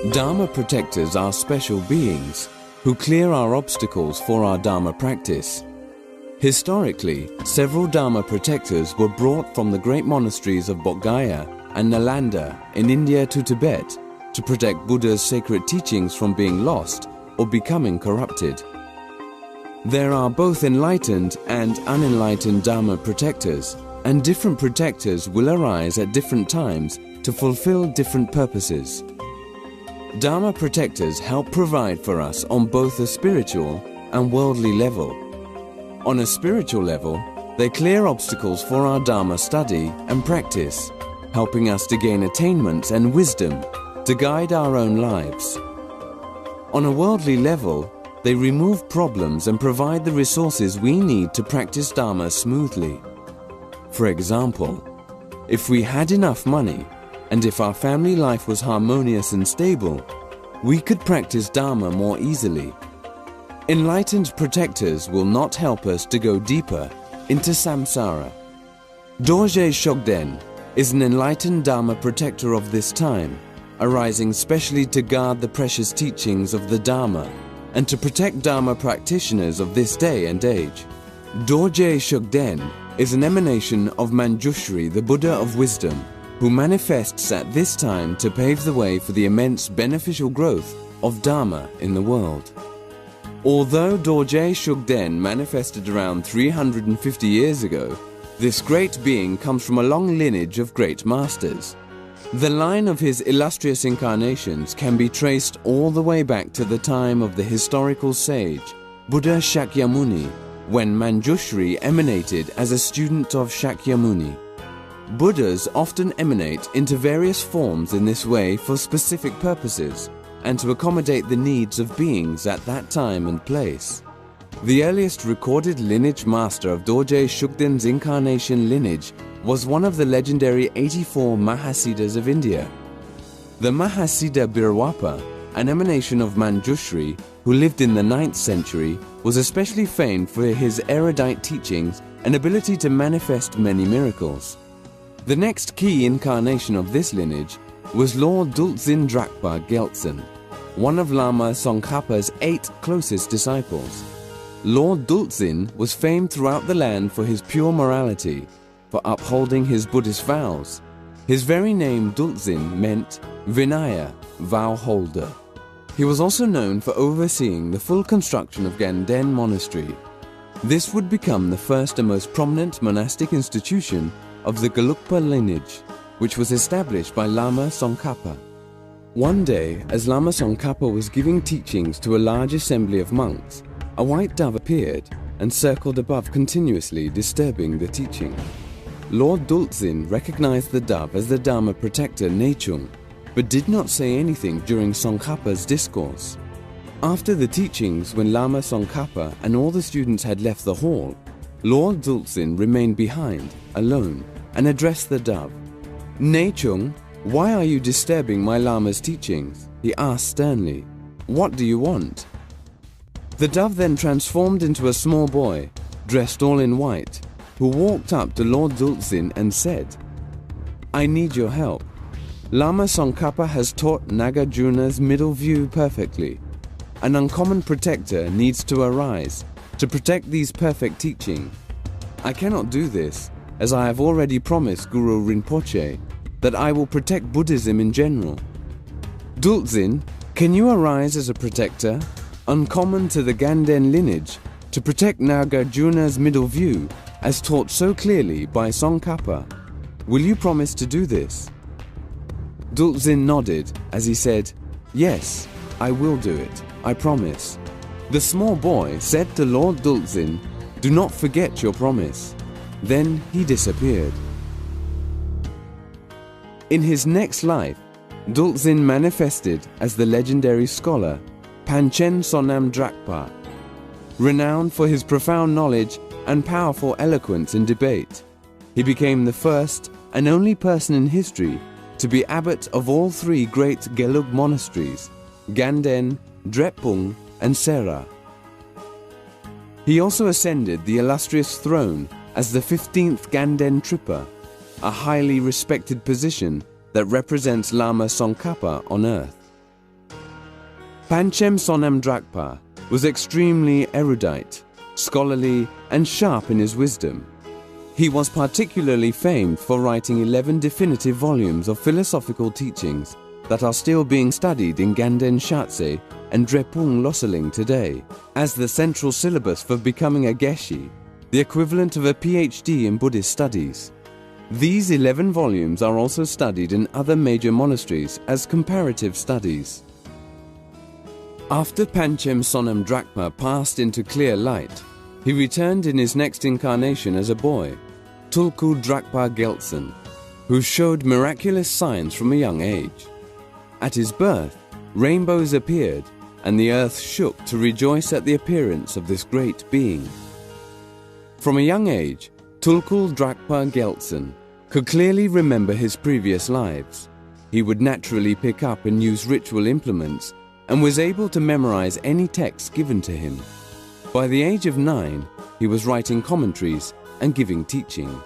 Dharma protectors are special beings who clear our obstacles for our Dharma practice. Historically, several Dharma protectors were brought from the great monasteries of Bodh Gaya and Nalanda in India to Tibet to protect Buddha's sacred teachings from being lost or becoming corrupted. There are both enlightened and unenlightened Dharma protectors, and different protectors will arise at different times to fulfill different purposes. Dharma protectors help provide for us on both a spiritual and worldly level. On a spiritual level, they clear obstacles for our Dharma study and practice, helping us to gain attainments and wisdom to guide our own lives. On a worldly level, they remove problems and provide the resources we need to practice Dharma smoothly. For example, if we had enough money, and if our family life was harmonious and stable, we could practice Dharma more easily. Enlightened protectors will not help us to go deeper into samsara. Dorje Shugden is an enlightened Dharma protector of this time, arising specially to guard the precious teachings of the Dharma and to protect Dharma practitioners of this day and age. Dorje Shugden is an emanation of Manjushri, the Buddha of wisdom, who manifests at this time to pave the way for the immense beneficial growth of Dharma in the world. Although Dorje Shugden manifested around 350 years ago, this great being comes from a long lineage of great masters. The line of his illustrious incarnations can be traced all the way back to the time of the historical sage, Buddha Shakyamuni, when Manjushri emanated as a student of Shakyamuni. Buddhas often emanate into various forms in this way for specific purposes and to accommodate the needs of beings at that time and place. The earliest recorded lineage master of Dorje Shugden's incarnation lineage was one of the legendary 84 Mahasiddhas of India. The Mahasiddha Birwapa, an emanation of Manjushri who lived in the 9th century, was especially famed for his erudite teachings and ability to manifest many miracles. The next key incarnation of this lineage was Lord Duldzin Drakpa Geltsen, one of Lama Tsongkhapa's 8 closest disciples. Lord Duldzin was famed throughout the land for his pure morality, for upholding his Buddhist vows. His very name Duldzin meant Vinaya, vow holder. He was also known for overseeing the full construction of Ganden Monastery. This would become the first and most prominent monastic institution of the Gelugpa lineage, which was established by Lama Tsongkhapa. One day, as Lama Tsongkhapa was giving teachings to a large assembly of monks, a white dove appeared and circled above continuously, disturbing the teaching. Lord Duldzin recognized the dove as the Dharma protector Nechung, but did not say anything during Tsongkhapa's discourse. After the teachings, when Lama Tsongkhapa and all the students had left the hall, Lord Duldzin remained behind, alone, and addressed the dove. Nechung, why are you disturbing my Lama's teachings? He asked sternly. What do you want? The dove then transformed into a small boy, dressed all in white, who walked up to Lord Duldzin and said, I need your help. Lama Tsongkhapa has taught Nagarjuna's middle view perfectly. An uncommon protector needs to arise to protect these perfect teachings. I cannot do this, as I have already promised Guru Rinpoche that I will protect Buddhism in general. Duldzin, can you arise as a protector, uncommon to the Ganden lineage, to protect Nagarjuna's middle view, as taught so clearly by Tsongkhapa? Will you promise to do this? Duldzin nodded as he said, Yes, I will do it, I promise. The small boy said to Lord Duldzin, Do not forget your promise. Then he disappeared. In his next life, Duldzin manifested as the legendary scholar Panchen Sonam Drakpa, renowned for his profound knowledge and powerful eloquence in debate. He became the first and only person in history to be abbot of all 3 great Gelug monasteries, Ganden, Drepung, and Sera. He also ascended the illustrious throne as the 15th Ganden Trippa, a highly respected position that represents Lama Tsongkhapa on earth. Panchen Sonam Drakpa was extremely erudite, scholarly, and sharp in his wisdom. He was particularly famed for writing 11 definitive volumes of philosophical teachings that are still being studied in Ganden Shatse and Drepung Losaling today, as the central syllabus for becoming a Geshe, the equivalent of a PhD in Buddhist studies. These 11 volumes are also studied in other major monasteries as comparative studies. After Panchen Sonam Drakpa passed into clear light, he returned in his next incarnation as a boy, Tulku Drakpa Gyaltsen, who showed miraculous signs from a young age. At his birth, rainbows appeared, and the earth shook to rejoice at the appearance of this great being. From a young age, Tulku Drakpa Gyaltsen could clearly remember his previous lives. He would naturally pick up and use ritual implements and was able to memorize any text given to him. By the age of 9, he was writing commentaries and giving teaching.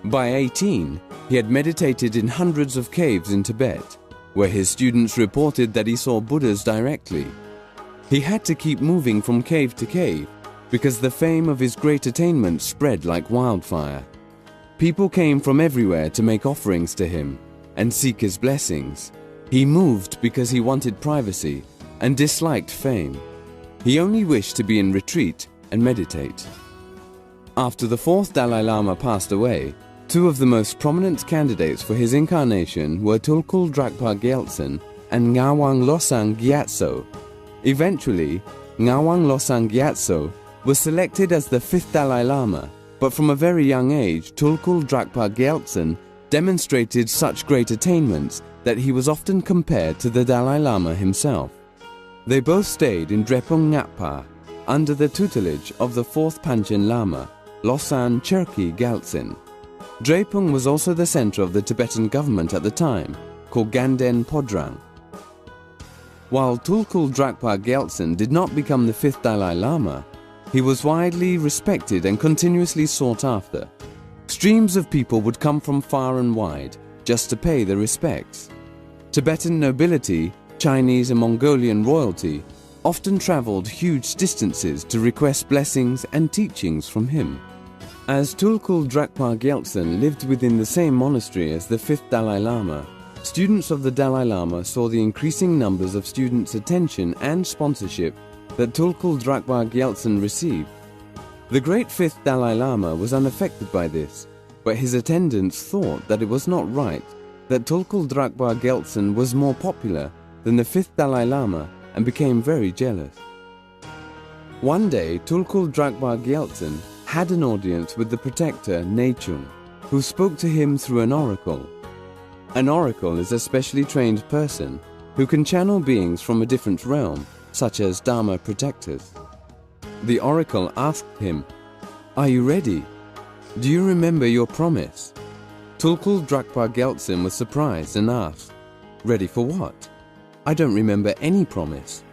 By 18, he had meditated in hundreds of caves in Tibet, where his students reported that he saw Buddhas directly. He had to keep moving from cave to cave because the fame of his great attainments spread like wildfire. People came from everywhere to make offerings to him and seek his blessings. He moved because he wanted privacy and disliked fame. He only wished to be in retreat and meditate. After the 4th Dalai Lama passed away, 2 of the most prominent candidates for his incarnation were Tulku Drakpa Gyaltsen and Ngawang Losang Gyatso. Eventually, Ngawang Losang Gyatso was selected as the 5th Dalai Lama, but from a very young age, Tulku Drakpa Gyaltsen demonstrated such great attainments that he was often compared to the Dalai Lama himself. They both stayed in Drepung Ngappa under the tutelage of the 4th Panchen Lama, Losang Cherki Gyaltsen. Drepung was also the center of the Tibetan government at the time, called Ganden Podrang. While Tulku Drakpa Gyaltsen did not become the 5th Dalai Lama, he was widely respected and continuously sought after. Streams of people would come from far and wide just to pay their respects. Tibetan nobility, Chinese and Mongolian royalty often traveled huge distances to request blessings and teachings from him. As Tulku Drakpa Gyaltsen lived within the same monastery as the 5th Dalai Lama, students of the Dalai Lama saw the increasing numbers of students' attention and sponsorship that Tulku Drakpa Gyaltsen received. The great 5th Dalai Lama was unaffected by this, but his attendants thought that it was not right that Tulku Drakpa Gyaltsen was more popular than the 5th Dalai Lama and became very jealous. One day, Tulku Drakpa Gyaltsen had an audience with the protector Nechung, who spoke to him through an oracle. An oracle is a specially trained person who can channel beings from a different realm, such as Dharma protectors. The oracle asked him, "Are you ready? Do you remember your promise?" Tulku Drakpa Gyaltsen was surprised and asked, "Ready for what? I don't remember any promise."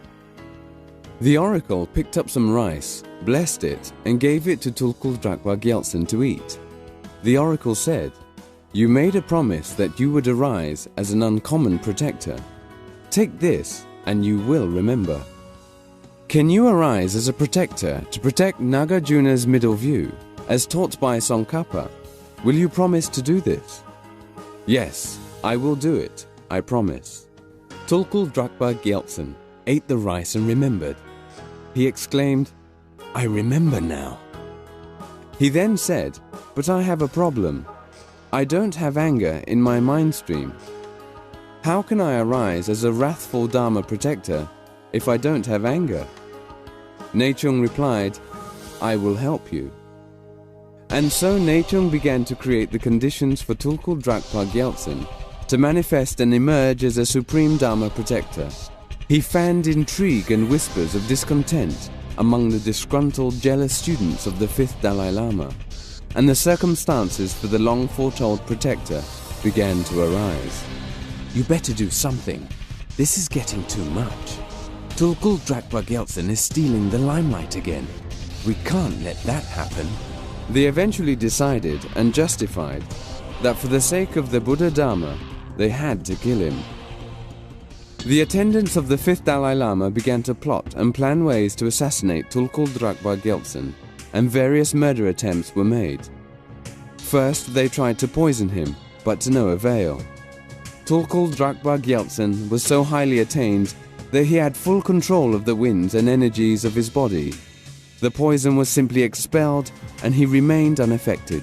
The oracle picked up some rice, blessed it, and gave it to Tulku Drakpa Gyaltsen to eat. The oracle said, "You made a promise that you would arise as an uncommon protector. Take this and you will remember. Can you arise as a protector to protect Nagarjuna's middle view, as taught by Tsongkhapa? Will you promise to do this?" "Yes, I will do it, I promise." Tulku Drakpa Gyaltsen ate the rice and remembered. He exclaimed, "I remember now." He then said, "But I have a problem. I don't have anger in my mind stream. How can I arise as a wrathful Dharma protector if I don't have anger?" Nechung replied, "I will help you." And so Nechung began to create the conditions for Tulku Drakpa Gyaltsen to manifest and emerge as a supreme Dharma protector. He fanned intrigue and whispers of discontent among the disgruntled, jealous students of the 5th Dalai Lama, and the circumstances for the long foretold protector began to arise. "You better do something. This is getting too much. Tulku Drakpa Gyaltsen is stealing the limelight again. We can't let that happen." They eventually decided and justified that for the sake of the Buddha Dharma, they had to kill him. The attendants of the fifth Dalai Lama began to plot and plan ways to assassinate Tulku Dragpa Gyaltsen, and various murder attempts were made. First, they tried to poison him, but to no avail. Tulku Dragpa Gyaltsen was so highly attained that he had full control of the winds and energies of his body. The poison was simply expelled, and he remained unaffected.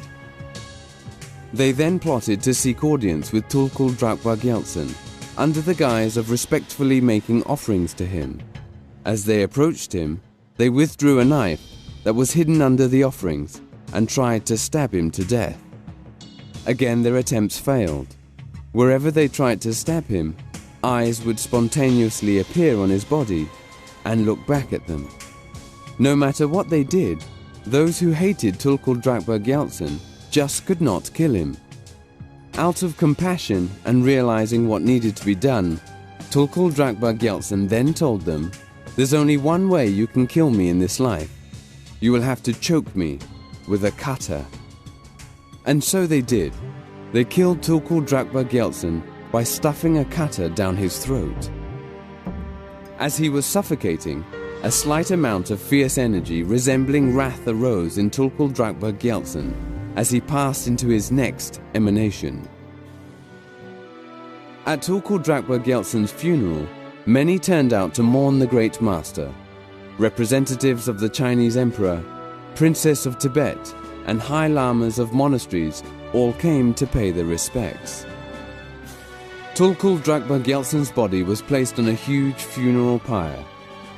They then plotted to seek audience with Tulku Dragpa Gyaltsen, under the guise of respectfully making offerings to him. As they approached him, they withdrew a knife that was hidden under the offerings and tried to stab him to death. Again, their attempts failed. Wherever they tried to stab him, eyes would spontaneously appear on his body and look back at them. No matter what they did, those who hated Tulku Dragpa Gyaltsen just could not kill him. Out of compassion and realizing what needed to be done, Tulku Dragpa Gyaltsen then told them, "There's only one way you can kill me in this life. You will have to choke me with a cutter." And so they did. They killed Tulku Dragpa Gyaltsen by stuffing a cutter down his throat. As he was suffocating, a slight amount of fierce energy resembling wrath arose in Tulku Dragpa Gyaltsen as he passed into his next emanation. At Tulku Dragpa Gyaltsen's funeral, many turned out to mourn the great master. Representatives of the Chinese emperor, princess of Tibet, and high lamas of monasteries all came to pay their respects. Tulku Dragpa Gyaltsen's body was placed on a huge funeral pyre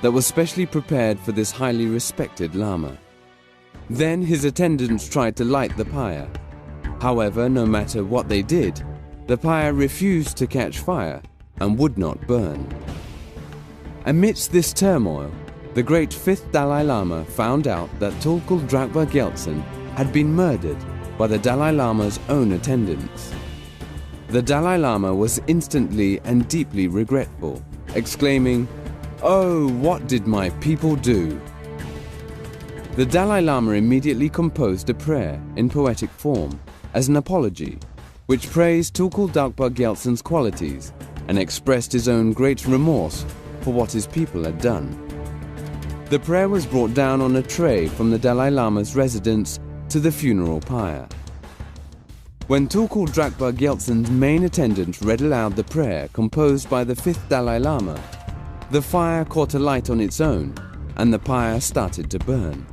that was specially prepared for this highly respected lama. Then his attendants tried to light the pyre. However, no matter what they did, the pyre refused to catch fire and would not burn. Amidst this turmoil, the great fifth Dalai Lama found out that Tulku Dragpa Gyaltsen had been murdered by the Dalai Lama's own attendants. The Dalai Lama was instantly and deeply regretful, exclaiming, "Oh, what did my people do?" The Dalai Lama immediately composed a prayer in poetic form as an apology, which praised Tulku Dragpa Gyaltsen's qualities and expressed his own great remorse for what his people had done. The prayer was brought down on a tray from the Dalai Lama's residence to the funeral pyre. When Tulku Dragpa Gyaltsen's main attendant read aloud the prayer composed by the fifth Dalai Lama, the fire caught alight on its own and the pyre started to burn.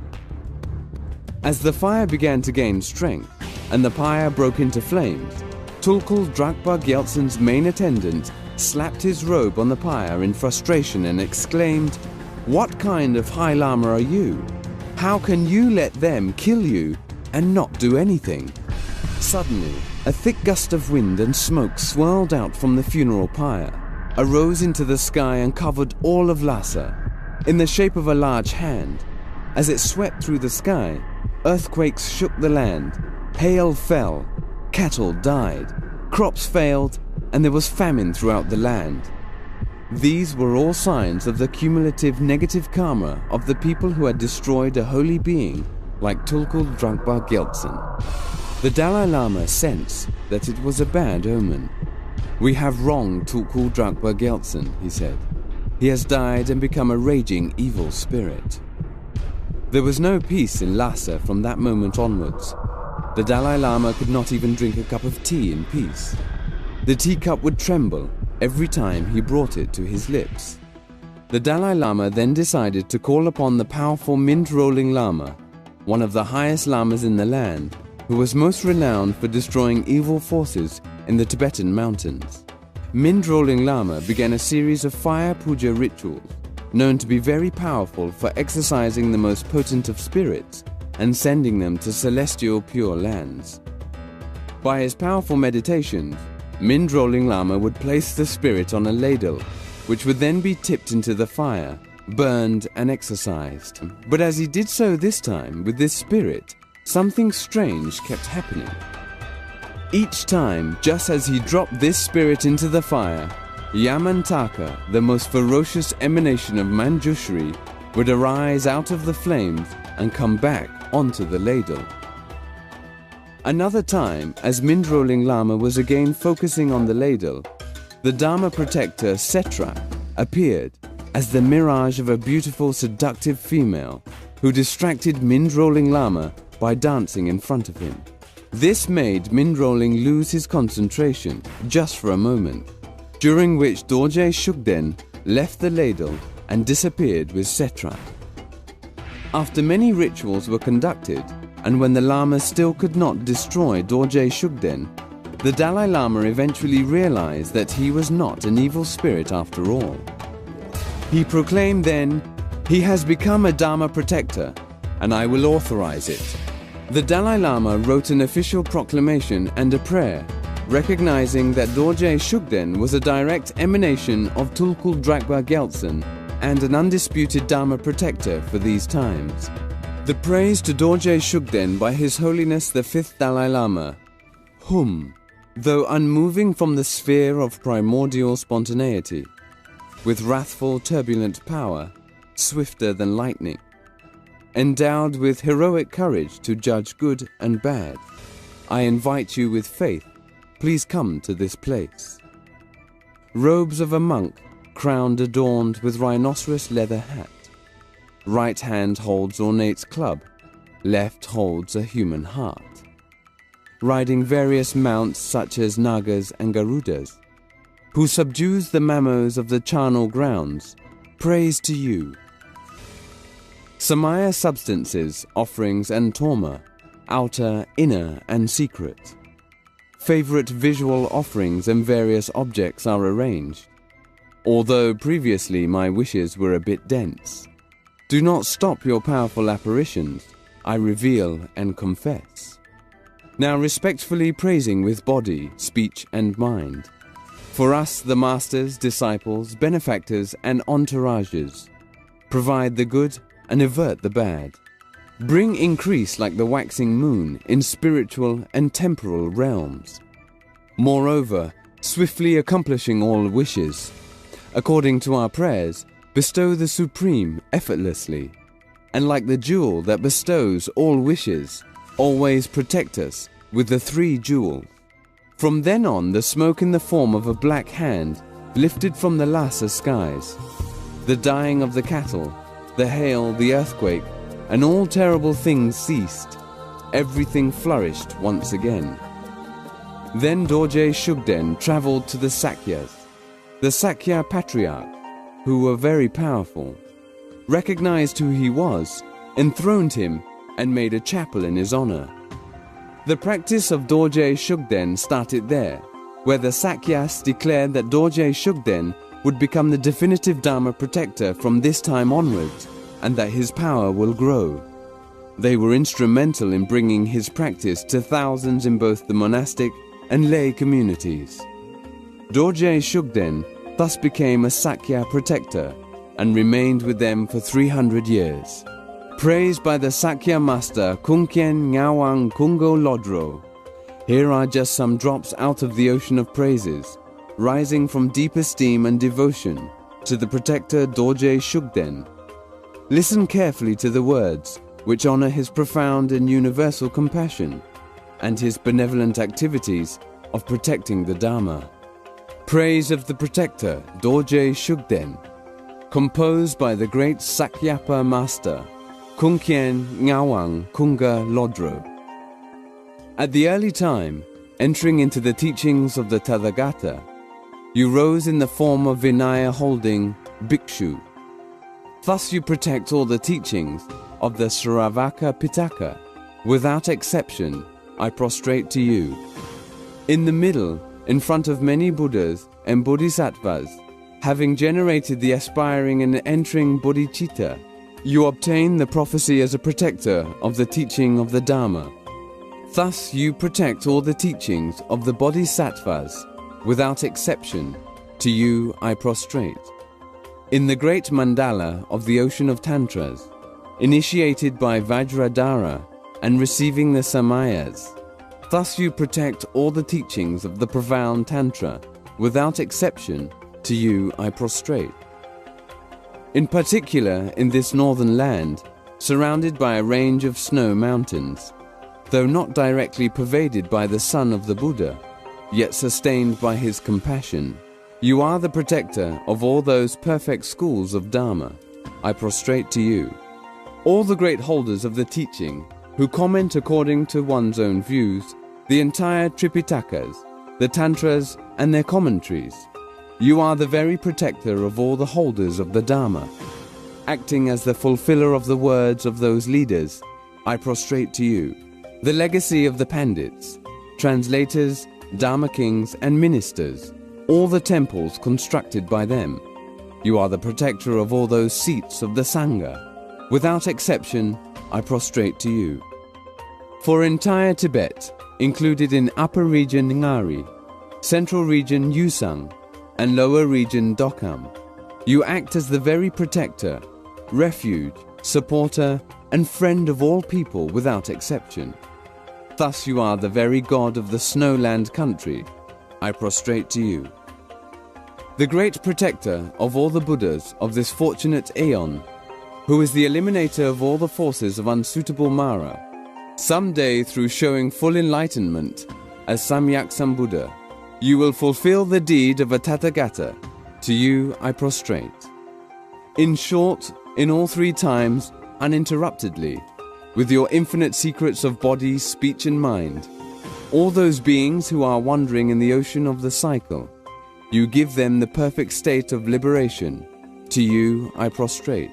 As the fire began to gain strength and the pyre broke into flames, Tulku Dragpa Gyaltsen's main attendant slapped his robe on the pyre in frustration and exclaimed, "What kind of High Lama are you? How can you let them kill you and not do anything?" Suddenly, a thick gust of wind and smoke swirled out from the funeral pyre, arose into the sky and covered all of Lhasa, in the shape of a large hand. As it swept through the sky, earthquakes shook the land, hail fell, cattle died, crops failed, and there was famine throughout the land. These were all signs of the cumulative negative karma of the people who had destroyed a holy being like Tulku Dragpa Gyaltsen. The Dalai Lama sensed that it was a bad omen. "We have wronged Tulku Dragpa Gyaltsen," he said. "He has died and become a raging evil spirit." There was no peace in Lhasa from that moment onwards. The Dalai Lama could not even drink a cup of tea in peace. The teacup would tremble every time he brought it to his lips. The Dalai Lama then decided to call upon the powerful Mint-Rolling Lama, one of the highest lamas in the land, who was most renowned for destroying evil forces in the Tibetan mountains. Mint-Rolling Lama began a series of fire puja rituals, known to be very powerful for exorcising the most potent of spirits and sending them to celestial pure lands. By his powerful meditations, Mint-Rolling Lama would place the spirit on a ladle, which would then be tipped into the fire, burned and exorcised. But as he did so this time with this spirit, something strange kept happening. Each time, just as he dropped this spirit into the fire, Yamantaka, the most ferocious emanation of Manjushri, would arise out of the flames and come back onto the ladle. Another time, as Mint-Rolling Lama was again focusing on the ladle, the Dharma protector Setra appeared as the mirage of a beautiful, seductive female who distracted Mindrolling Lama by dancing in front of him. This made Mindrolling lose his concentration just for a moment, during which Dorje Shugden left the ladle and disappeared with Setra. After many rituals were conducted, and when the Lama still could not destroy Dorje Shugden, the Dalai Lama eventually realized that he was not an evil spirit after all. He proclaimed then, "He has become a Dharma protector, and I will authorize it." The Dalai Lama wrote an official proclamation and a prayer, recognizing that Dorje Shugden was a direct emanation of Tulku Drakpa Gyaltsen and an undisputed Dharma protector for these times. The praise to Dorje Shugden by His Holiness the Fifth Dalai Lama, whom, though unmoving from the sphere of primordial spontaneity, with wrathful turbulent power, swifter than lightning, endowed with heroic courage to judge good and bad, I invite you with faith, please come to this place. Robes of a monk, crowned adorned with rhinoceros leather hat. Right hand holds ornate club, left holds a human heart. Riding various mounts such as Nagas and Garudas, who subdues the mammals of the charnel grounds, praise to you. Samaya substances, offerings and torma, outer, inner and secret. Favorite visual offerings and various objects are arranged. Although previously my wishes were a bit dense, do not stop your powerful apparitions, I reveal and confess. Now respectfully praising with body, speech and mind. For us, the masters, disciples, benefactors and entourages, provide the good and avert the bad. Bring increase like the waxing moon in spiritual and temporal realms. Moreover, swiftly accomplishing all wishes, according to our prayers, bestow the supreme effortlessly, and like the jewel that bestows all wishes, always protect us with the three jewels. From then on, the smoke in the form of a black hand lifted from the Lhasa skies. The dying of the cattle, the hail, the earthquake, and all terrible things ceased. Everything flourished once again. Then Dorje Shugden traveled to the Sakyas, the Sakya patriarch, who were very powerful, recognized who he was, enthroned him, and made a chapel in his honor. The practice of Dorje Shugden started there, where the Sakyas declared that Dorje Shugden would become the definitive Dharma protector from this time onwards, and that his power will grow. They were instrumental in bringing his practice to thousands in both the monastic and lay communities. Dorje Shugden thus became a Sakya protector and remained with them for 300 years. Praised by the Sakya master Kunkyen Ngawang Kungo Lodro. Here are just some drops out of the ocean of praises, rising from deep esteem and devotion to the protector Dorje Shugden. Listen carefully to the words, which honor his profound and universal compassion and his benevolent activities of protecting the Dharma. Praise of the protector Dorje Shugden, composed by the great Sakyapa master Kunkyen Ngawang Kunga Lodro. At the early time, entering into the teachings of the Tathagata, you rose in the form of Vinaya holding Bhikshu. Thus you protect all the teachings of the Sravaka Pitaka. Without exception, I prostrate to you. In the middle, in front of many Buddhas and Bodhisattvas, having generated the aspiring and entering bodhicitta, you obtain the prophecy as a protector of the teaching of the Dharma. Thus you protect all the teachings of the Bodhisattvas. Without exception, to you I prostrate. In the great mandala of the ocean of Tantras, initiated by Vajradhara and receiving the Samayas, thus you protect all the teachings of the profound Tantra. Without exception, to you I prostrate. In particular, in this northern land, surrounded by a range of snow mountains, though not directly pervaded by the sun of the Buddha, yet sustained by his compassion, You are the protector of all those perfect schools of Dharma. I prostrate to you. All the great holders of the teaching, who comment according to one's own views, the entire Tripitakas, the Tantras and their commentaries. You are the very protector of all the holders of the Dharma. Acting as the fulfiller of the words of those leaders, I prostrate to you. The legacy of the Pandits, translators, Dharma kings and ministers, all the temples constructed by them. You are the protector of all those seats of the Sangha. Without exception, I prostrate to you. For entire Tibet, included in Upper Region Ngari, Central Region Yusang, and Lower Region Dokam, you act as the very protector, refuge, supporter, and friend of all people without exception. Thus you are the very God of the snowland country. I prostrate to you. The great protector of all the Buddhas of this fortunate aeon, who is the eliminator of all the forces of unsuitable Mara, someday through showing full enlightenment as Samyak Sambuddha, you will fulfill the deed of a Tathagata. To you I prostrate. In short, in all three times, uninterruptedly, with your infinite secrets of body, speech and mind, all those beings who are wandering in the ocean of the cycle, you give them the perfect state of liberation. To you I prostrate.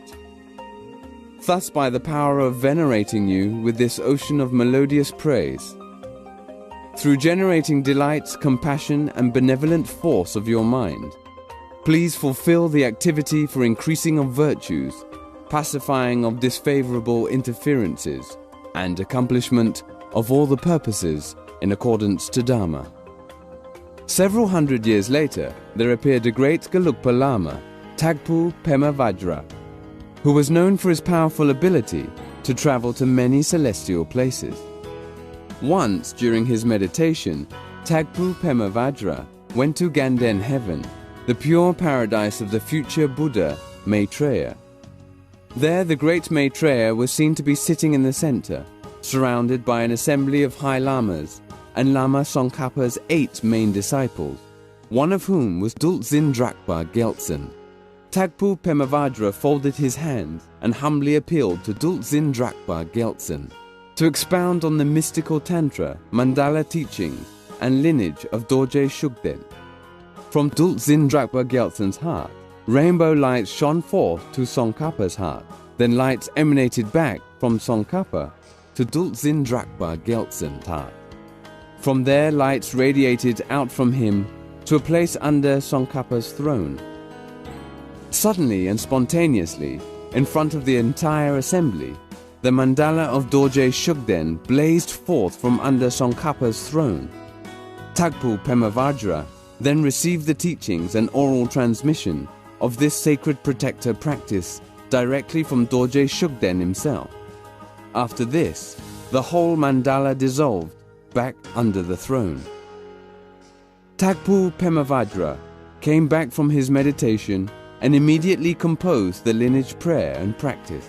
Thus, by the power of venerating you with this ocean of melodious praise, through generating delight, compassion and benevolent force of your mind, please fulfill the activity for increasing of virtues, pacifying of disfavorable interferences, and accomplishment of all the purposes in accordance to Dharma. Several hundred years later, there appeared a great Gelugpa Lama, Tagpu Pema Vajra, who was known for his powerful ability to travel to many celestial places. Once, during his meditation, Tagpu Pema Vajra went to Ganden heaven, the pure paradise of the future Buddha Maitreya. There the great Maitreya was seen to be sitting in the center, surrounded by an assembly of high lamas, and Lama Tsongkhapa's 8 main disciples, one of whom was Duldzin Drakpa Gyaltsen. Tagpu Pema Vajra folded his hands and humbly appealed to Duldzin Drakpa Gyaltsen to expound on the mystical Tantra, Mandala teachings, and lineage of Dorje Shugden. From Duldzin Drakpa Gyaltsen's heart, rainbow lights shone forth to Tsongkhapa's heart. Then lights emanated back from Tsongkhapa to Duldzin Drakpa Gyaltsen's heart. From there, lights radiated out from him to a place under Tsongkhapa's throne. Suddenly and spontaneously, in front of the entire assembly, the mandala of Dorje Shugden blazed forth from under Tsongkhapa's throne. Tagpu Pema Vajra then received the teachings and oral transmission of this sacred protector practice directly from Dorje Shugden himself. After this, the whole mandala dissolved back under the throne. Tagpu Pema Vajra came back from his meditation and immediately composed the lineage prayer and practice,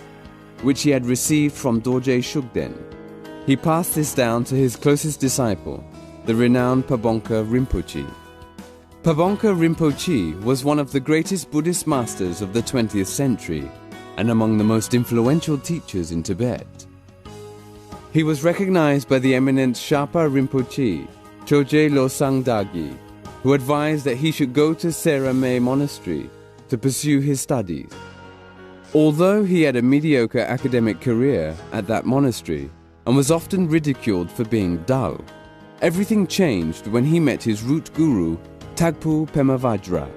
which he had received from Dorje Shugden. He passed this down to his closest disciple, the renowned Pabongka Rinpoche. Pabongka Rinpoche was one of the greatest Buddhist masters of the 20th century and among the most influential teachers in Tibet. He was recognized by the eminent Sherpa Rinpoche, Choje Losang Dagi, who advised that he should go to Serame Monastery to pursue his studies. Although he had a mediocre academic career at that monastery and was often ridiculed for being dull, everything changed when he met his root guru, Tagpu Pema Vajra.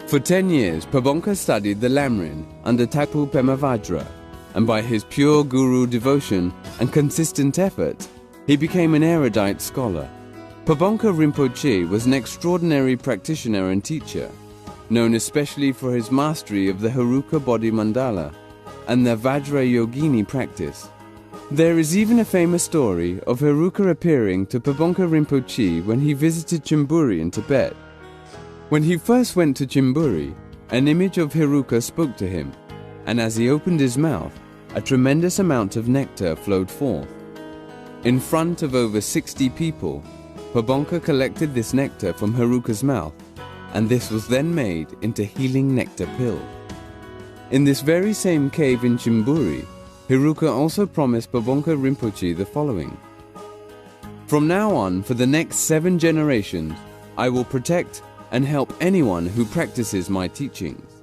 For 10 years, Pabongka studied the Lamrim under Tagpu Pema Vajra, and by his pure guru devotion and consistent effort, he became an erudite scholar. Pabongka Rinpoche was an extraordinary practitioner and teacher, known especially for his mastery of the Heruka body mandala and the Vajra Yogini practice. There is even a famous story of Heruka appearing to Pabongka Rinpoche when he visited Chimburi in Tibet. When he first went to Chimburi, an image of Heruka spoke to him, and as he opened his mouth, a tremendous amount of nectar flowed forth. In front of over 60 people, Pabongka collected this nectar from Heruka's mouth and this was then made into healing nectar pill. In this very same cave in Chimburi, Heruka also promised Pabongka Rinpoche the following: "From now on, for the next 7 generations, I will protect and help anyone who practices my teachings."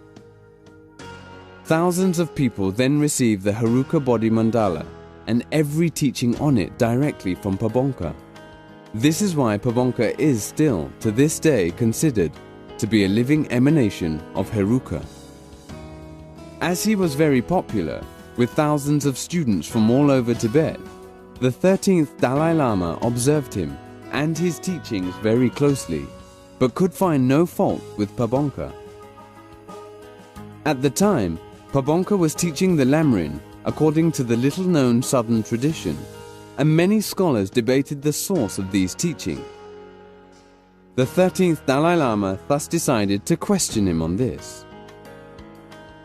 Thousands of people then received the Heruka body mandala and every teaching on it directly from Pabongka. This is why Pabongka is still, to this day, considered to be a living emanation of Heruka. As he was very popular, with thousands of students from all over Tibet, the 13th Dalai Lama observed him and his teachings very closely, but could find no fault with Pabongka. At the time, Pabongka was teaching the Lamrim according to the little-known southern tradition, and many scholars debated the source of these teachings. The 13th Dalai Lama thus decided to question him on this.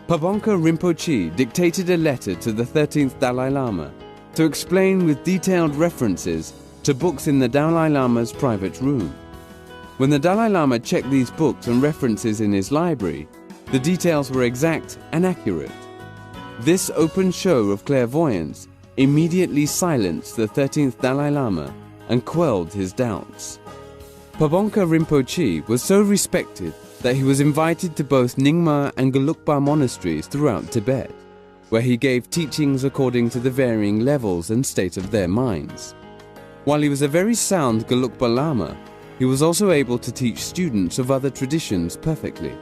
Pabongka Rinpoche dictated a letter to the 13th Dalai Lama to explain with detailed references to books in the Dalai Lama's private room. When the Dalai Lama checked these books and references in his library, the details were exact and accurate. This open show of clairvoyance immediately silenced the 13th Dalai Lama and quelled his doubts. Pabongka Rinpoche was so respected that he was invited to both Nyingma and Gelugpa monasteries throughout Tibet, where he gave teachings according to the varying levels and state of their minds. While he was a very sound Gelugpa Lama, he was also able to teach students of other traditions perfectly.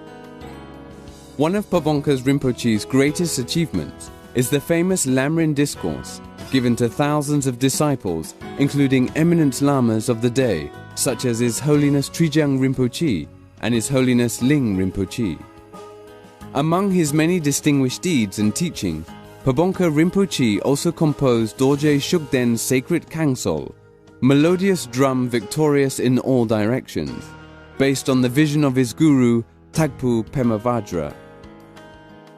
One of Pabongka Rinpoche's greatest achievements is the famous Lamrim discourse, given to thousands of disciples, including eminent lamas of the day, such as His Holiness Trijang Rinpoche and His Holiness Ling Rinpoche. Among his many distinguished deeds and teachings, Pabongka Rinpoche also composed Dorje Shugden's sacred Kangsol, melodious drum victorious in all directions, based on the vision of his guru Tagpu Pemavajra.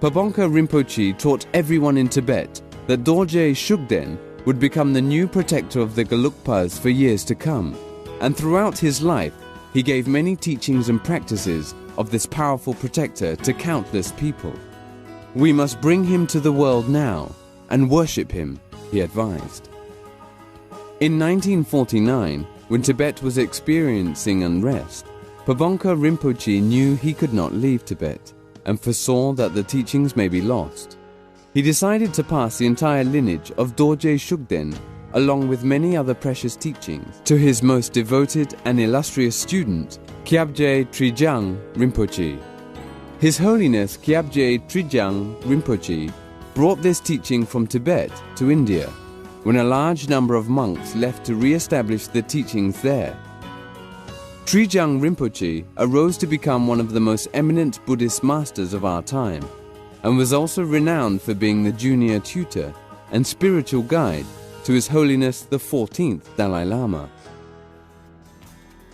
Pabongka Rinpoche taught everyone in Tibet that Dorje Shugden would become the new protector of the Gelugpas for years to come, and throughout his life he gave many teachings and practices of this powerful protector to countless people. "We must bring him to the world now and worship him," he advised. In 1949, when Tibet was experiencing unrest, Pabongka Rinpoche knew he could not leave Tibet and foresaw that the teachings may be lost. He decided to pass the entire lineage of Dorje Shugden, along with many other precious teachings, to his most devoted and illustrious student, Kyabje Trijang Rinpoche. His Holiness Kyabje Trijang Rinpoche brought this teaching from Tibet to India, when a large number of monks left to re-establish the teachings there. Trijang Rinpoche arose to become one of the most eminent Buddhist masters of our time, and was also renowned for being the junior tutor and spiritual guide to His Holiness the 14th Dalai Lama.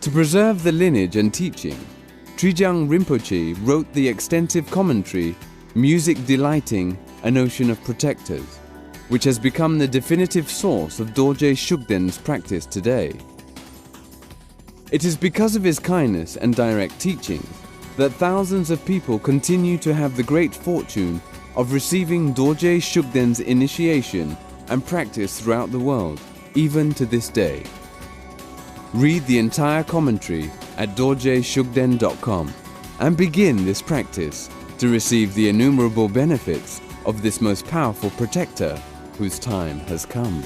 To preserve the lineage and teaching, Trijang Rinpoche wrote the extensive commentary Music Delighting an Ocean of Protectors, which has become the definitive source of Dorje Shugden's practice today. It is because of his kindness and direct teachings that thousands of people continue to have the great fortune of receiving Dorje Shugden's initiation and practice throughout the world, even to this day. Read the entire commentary at dorjeshugden.com and begin this practice to receive the innumerable benefits of this most powerful protector whose time has come.